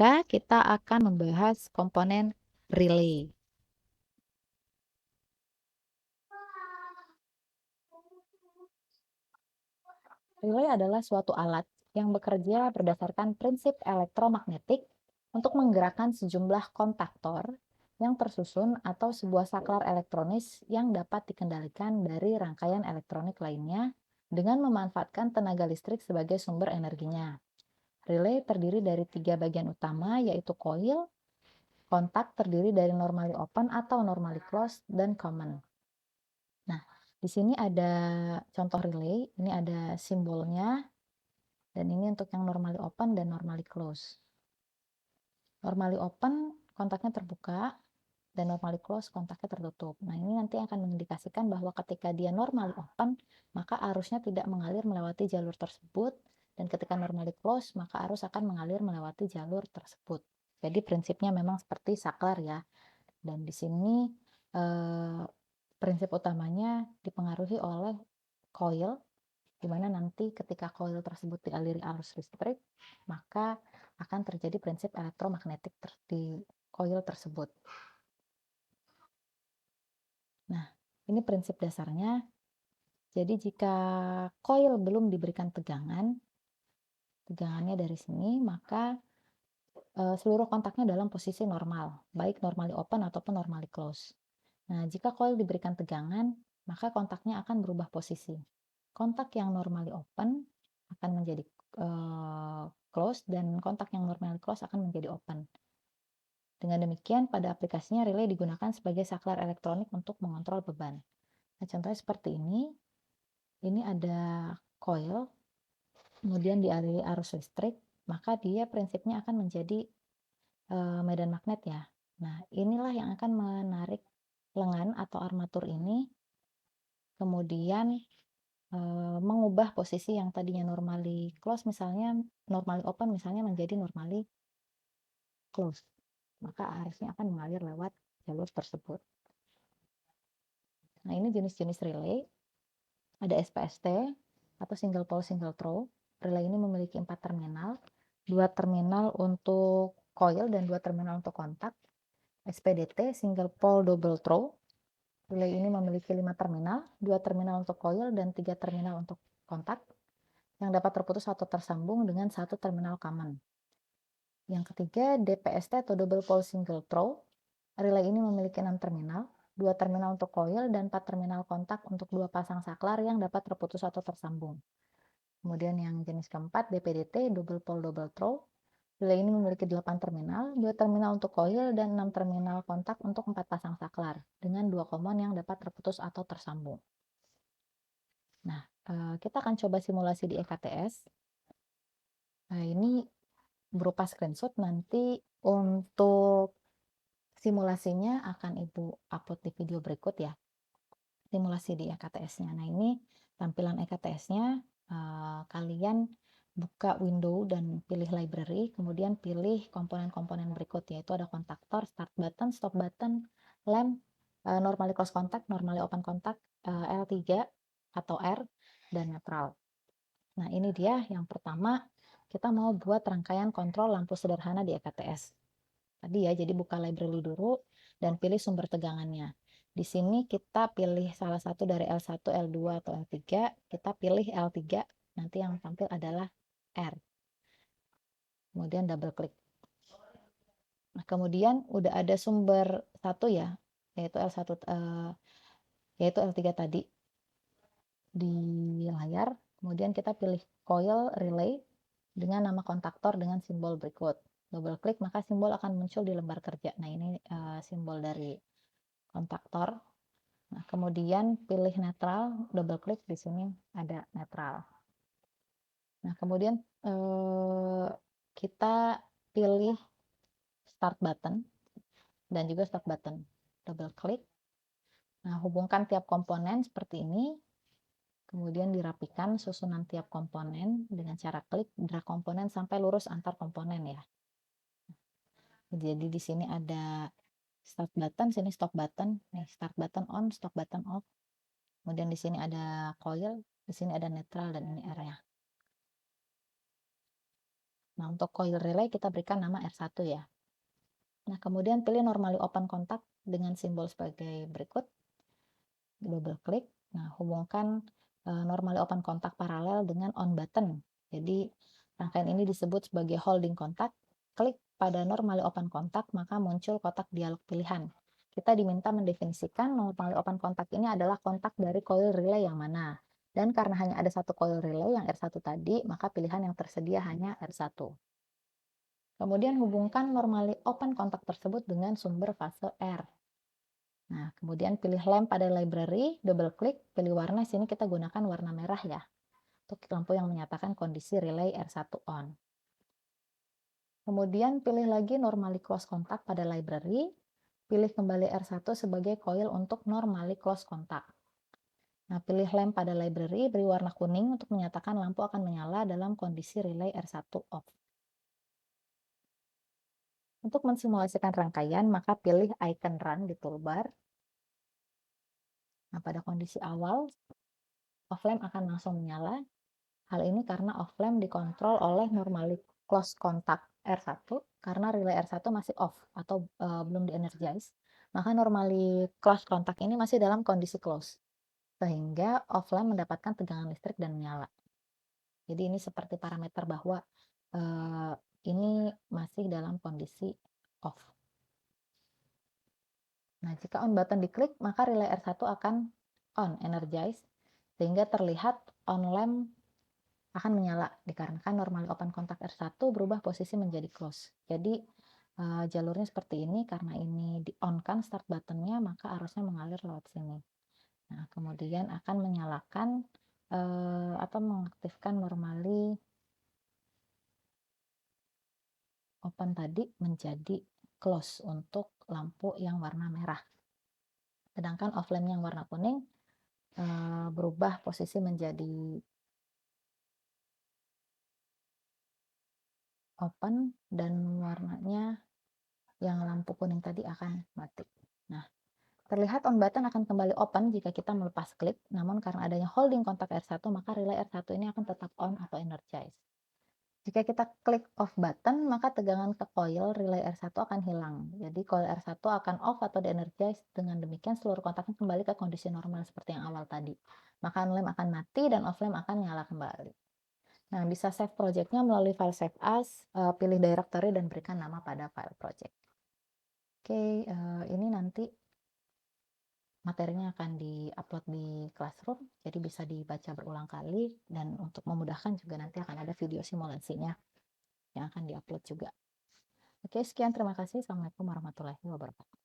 3 kita akan membahas komponen relay. Relay adalah suatu alat yang bekerja berdasarkan prinsip elektromagnetik untuk menggerakkan sejumlah kontaktor yang tersusun atau sebuah saklar elektronis yang dapat dikendalikan dari rangkaian elektronik lainnya dengan memanfaatkan tenaga listrik sebagai sumber energinya. Relay terdiri dari 3 bagian utama, yaitu coil, kontak terdiri dari normally open atau normally closed, dan common. Nah, di sini ada contoh relay, ini ada simbolnya, dan ini untuk yang normally open dan normally close. Normally open kontaknya terbuka, dan normally close kontaknya tertutup. Nah, ini nanti akan mengindikasikan bahwa ketika dia normally open, maka arusnya tidak mengalir melewati jalur tersebut, dan ketika normally close, maka arus akan mengalir melewati jalur tersebut. Jadi prinsipnya memang seperti saklar ya. Dan di sini prinsip utamanya dipengaruhi oleh coil, di mana nanti ketika coil tersebut dialiri arus listrik, maka akan terjadi prinsip elektromagnetik di coil tersebut. Nah, ini prinsip dasarnya. Jadi jika coil belum diberikan tegangannya dari sini, maka seluruh kontaknya dalam posisi normal, baik normally open ataupun normally close. Nah, jika coil diberikan tegangan, maka kontaknya akan berubah posisi. Kontak yang normally open akan menjadi close, dan kontak yang normally close akan menjadi open. Dengan demikian, pada aplikasinya relay digunakan sebagai saklar elektronik untuk mengontrol beban. Nah, contohnya seperti ini. Ini ada coil, kemudian dialiri arus listrik, maka dia prinsipnya akan menjadi medan magnet ya. Nah, inilah yang akan menarik lengan atau armatur ini, kemudian mengubah posisi yang tadinya normally close, misalnya normally open, misalnya menjadi normally close. Maka arusnya akan mengalir lewat jalur tersebut. Nah, ini jenis-jenis relay. Ada SPST atau single pole single throw. Relay ini memiliki 4 terminal, 2 terminal untuk coil dan 2 terminal untuk kontak. SPDT, single pole double throw. Relay ini memiliki 5 terminal, 2 terminal untuk coil dan 3 terminal untuk kontak, yang dapat terputus atau tersambung dengan 1 terminal common. Yang ketiga, DPST atau double pole single throw. Relay ini memiliki 6 terminal, 2 terminal untuk coil dan 4 terminal kontak untuk 2 pasang saklar yang dapat terputus atau tersambung. Kemudian yang jenis keempat, DPDT, double pole double throw. Relay ini memiliki 8 terminal, 2 terminal untuk coil dan 6 terminal kontak untuk 4 pasang saklar dengan 2 common yang dapat terputus atau tersambung. Nah, kita akan coba simulasi di EKTS. Nah, ini berupa screenshot. Nanti untuk simulasinya akan Ibu upload di video berikut ya, simulasi di EKTS-nya. Nah, ini tampilan EKTS-nya. Kalian buka window dan pilih library, kemudian pilih komponen-komponen berikut, yaitu ada kontaktor, start button, stop button, lamp, normally close contact, normally open contact, L3 atau R, dan neutral. Nah, ini dia yang pertama, kita mau buat rangkaian kontrol lampu sederhana di EKTS. Tadi ya, jadi buka library dulu dan pilih sumber tegangannya. Di sini kita pilih salah satu dari L1, L2, atau L3. Kita pilih L3, nanti yang tampil adalah R. Kemudian double klik. Nah, kemudian udah ada sumber satu ya, yaitu L1, yaitu L3 tadi di layar. Kemudian kita pilih coil relay dengan nama kontaktor dengan simbol berikut. Double klik, maka simbol akan muncul di lembar kerja. Nah, ini simbol dari kontaktor. Nah, kemudian pilih netral, double klik, di sini ada netral. Nah, kemudian kita pilih start button dan juga stop button. Double klik. Nah, hubungkan tiap komponen seperti ini. Kemudian dirapikan susunan tiap komponen dengan cara klik, drag komponen sampai lurus antar komponen ya. Jadi di sini ada start button, sini stop button, nih start button on, stop button off. Kemudian di sini ada coil, di sini ada netral, dan ini area. Nah, untuk coil relay kita berikan nama R1 ya. Nah, kemudian pilih normally open contact dengan simbol sebagai berikut. Double klik. Nah, hubungkan normally open contact paralel dengan on button. Jadi, rangkaian ini disebut sebagai holding contact. Klik pada normally open contact, maka muncul kotak dialog pilihan. Kita diminta mendefinisikan normally open contact ini adalah kontak dari coil relay yang mana. Dan karena hanya ada satu coil relay yang R1 tadi, maka pilihan yang tersedia hanya R1. Kemudian hubungkan normally open contact tersebut dengan sumber fase R. Nah, kemudian pilih lamp pada library, double klik, pilih warna. Sini kita gunakan warna merah ya, untuk lampu yang menyatakan kondisi relay R1 on. Kemudian pilih lagi normally close contact pada library, pilih kembali R1 sebagai coil untuk normally close contact. Nah, pilih lamp pada library, beri warna kuning untuk menyatakan lampu akan menyala dalam kondisi relay R1 off. Untuk mensimulasikan rangkaian, maka pilih icon run di toolbar. Nah, pada kondisi awal, off lamp akan langsung menyala. Hal ini karena off lamp dikontrol oleh normally close contact R1 karena relay R1 masih off atau belum di-energize. Maka normally close contact ini masih dalam kondisi close. Sehingga off lamp mendapatkan tegangan listrik dan menyala. Jadi ini seperti parameter bahwa ini masih dalam kondisi off. Nah, jika on button diklik, maka relay R1 akan on, energize, sehingga terlihat on lamp akan menyala, dikarenakan normal open contact R1 berubah posisi menjadi close. Jadi, jalurnya seperti ini, karena ini di-on-kan start buttonnya, maka arusnya mengalir lewat sini. Nah, kemudian akan menyalakan atau mengaktifkan normally open tadi menjadi close untuk lampu yang warna merah. Sedangkan off lamp yang warna kuning berubah posisi menjadi open dan warnanya yang lampu kuning tadi akan mati. Nah, terlihat on button akan kembali open jika kita melepas klik, namun karena adanya holding kontak R1, maka relay R1 ini akan tetap on atau energize. Jika kita klik off button, maka tegangan ke coil relay R1 akan hilang. Jadi coil R1 akan off atau de-energize. Dengan demikian seluruh kontaknya kembali ke kondisi normal seperti yang awal tadi. Maka on lamp akan mati dan off lamp akan nyala kembali. Nah, bisa save projectnya melalui file save as, pilih directory dan berikan nama pada file project. Oke, ini nanti materinya akan di-upload di Classroom, jadi bisa dibaca berulang kali, dan untuk memudahkan juga nanti akan ada video simulasinya yang akan di-upload juga. Oke, sekian, terima kasih. Assalamualaikum warahmatullahi wabarakatuh.